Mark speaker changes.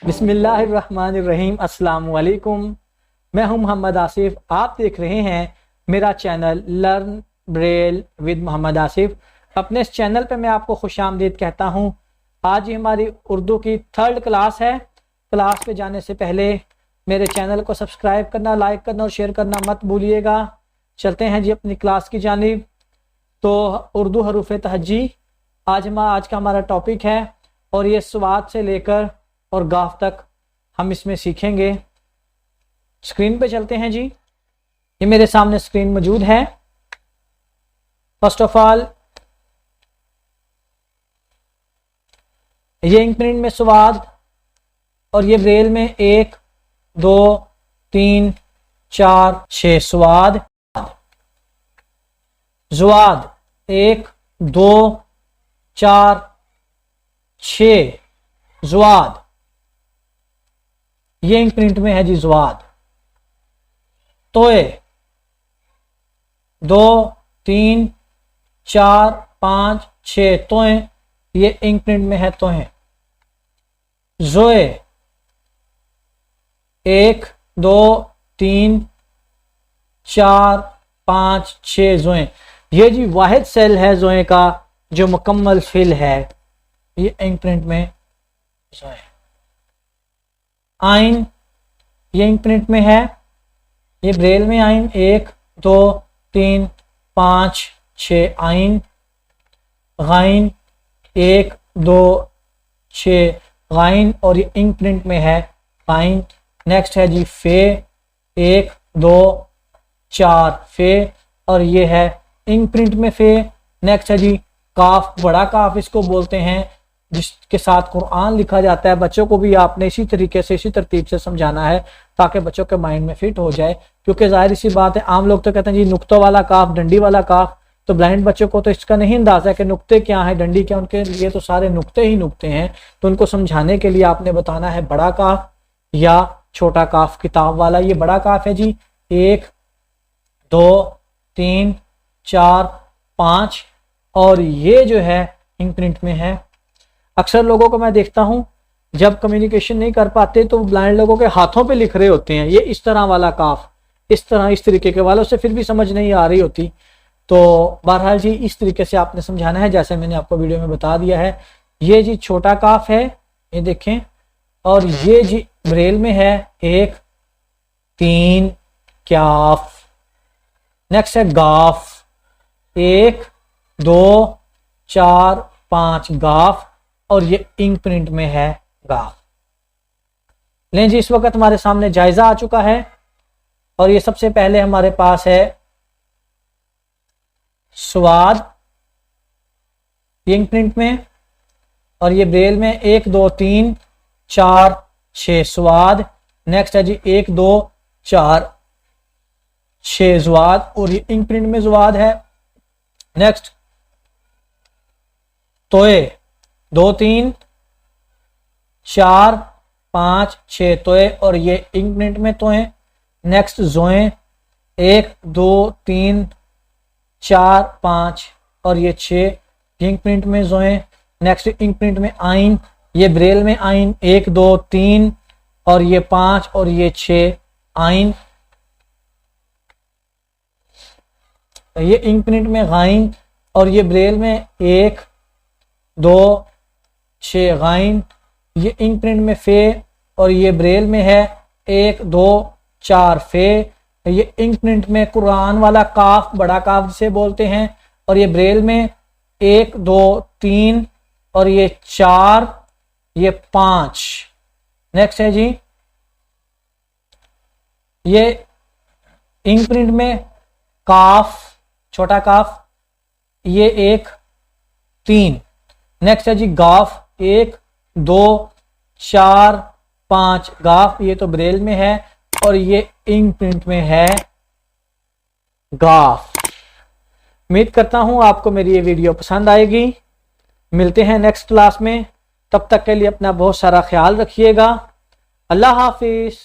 Speaker 1: बिस्मिल्लाहिर्रहमानिर्रहीम। अस्सलाम वालेकुम। मैं हूं मोहम्मद आसिफ। आप देख रहे हैं मेरा channel learn Braille with Mohammed Asif. अपने इस चैनल पे मैं आपको खुशामदीद कहता हूं। आज ही हमारी उर्दू की 3rd क्लास है। क्लास पे जाने से पहले मेरे चैनल को सब्सक्राइब करना, लाइक करना और शेयर करना मत भूलिएगा। चलते हैं जी अपनी क्लास की जानिब। तो उर्दू हरूफ तहज्जी आज का हमारा टॉपिक है और ये स्वाद से लेकर और गाफ तक हम इसमें सीखेंगे। स्क्रीन पे चलते हैं जी। ये मेरे सामने स्क्रीन मौजूद है। फर्स्ट ऑफ ऑल ये इंक प्रिंट में स्वाद और ये ब्रेल में 1 2 3 4 6 स्वाद। ज़ुवाद 1 2 4 6 ज़ुवाद। ये इंक प्रिंट में है जी ज़ुवाद। तोए 2 3 4 5 6 तोए, ये इंक प्रिंट में है तोए। ज़ोए 1 2 3 4 5 6 ज़ोए। ये जी वाहिद सेल है ज़ोए का जो मुकम्मल फिल है, ये इंक प्रिंट में ज़ोए। आइन ये इंक प्रिंट में है, ये ब्रेल में आइन 1 2 3 5 6 आइन। गाइन 1 2 6 गाइन और ये इंक प्रिंट में है गाइन। नेक्स्ट है जी फे 1 2 4 फे और ये है इंक प्रिंट में फे। नेक्स्ट है जी काफ, बड़ा काफ इसको बोलते हैं जिसके साथ कुरान लिखा जाता है। बच्चों को भी आपने इसी तरीके से, इसी तरतीब से समझाना है ताकि बच्चों के माइंड में फिट हो जाए। क्योंकि जाहिर सी बात है, आम लोग तो कहते हैं जी नुक्तों वाला काफ, डंडी वाला काफ। तो ब्लाइंड बच्चों को तो इसका नहीं अंदाजा है कि नुक्ते क्या है, डंडी क्या। उनके लिए तो सारे नुक्ते ही नुक्ते हैं। तो उनको समझाने के लिए आपने बताना है बड़ा काफ या छोटा काफ, किताब वाला। ये बड़ा काफ है जी 1 2 3 4 5 और ये जो है इंक प्रिंट में है। अक्सर लोगों को मैं देखता हूं जब कम्युनिकेशन नहीं कर पाते तो ब्लाइंड लोगों के हाथों पे लिख रहे होते हैं। ये इस तरह वाला काफ, इस तरीके के वालों से फिर भी समझ नहीं आ रही होती। तो बहरहाल जी इस तरीके से आपने समझाना है जैसे मैंने आपको वीडियो में बता दिया है। ये जी छोटा काफ है, ये देखें। और ये जी ब्रेल में है 1 3 क्याफ। नेक्स्ट है गाफ 1 2 4 5 गाफ और ये इंक प्रिंट में है गाफ। लें जी, इस वक्त हमारे सामने जायजा आ चुका है और ये सबसे पहले हमारे पास है स्वाद, इंक प्रिंट में और ये ब्रेल में 1 2 3 4 6 स्वाद। नेक्स्ट है जी 1 2 4 6 ज़ुवाद और ये इंक प्रिंट में ज़ुवाद है। नेक्स्ट तोए 2 3 4 5 6 तोए और ये इंक प्रिंट में तोए। नेक्स्ट ज़ोए 1 2 3 4 5 और ये 6 इंक प्रिंट में ज़ोए। नेक्स्ट इंक प्रिंट में आइन, ये ब्रेल में आइन 1 2 3 और ये 5 और ये 6 आइन। ये इंक प्रिंट में गाइन और ये ब्रेल में 1 2 6 गाइन। ये इंक प्रिंट में फे और ये ब्रेल में है 1 2 4 फे। ये इंक प्रिंट में कुरान वाला काफ, बड़ा काफ जिसे बोलते हैं और ये ब्रेल में 1 2 3 और ये 4 ये 5। नेक्स्ट है जी ये इंक प्रिंट में काफ, छोटा काफ, ये 1 3। नेक्स्ट है जी गाफ 1 2 4 5 गाफ, ये तो ब्रेल में है और ये इंक प्रिंट में है गाफ। उम्मीद करता हूं आपको मेरी ये वीडियो पसंद आएगी। मिलते हैं नेक्स्ट क्लास में, तब तक के लिए अपना बहुत सारा ख्याल रखिएगा। अल्लाह हाफिज।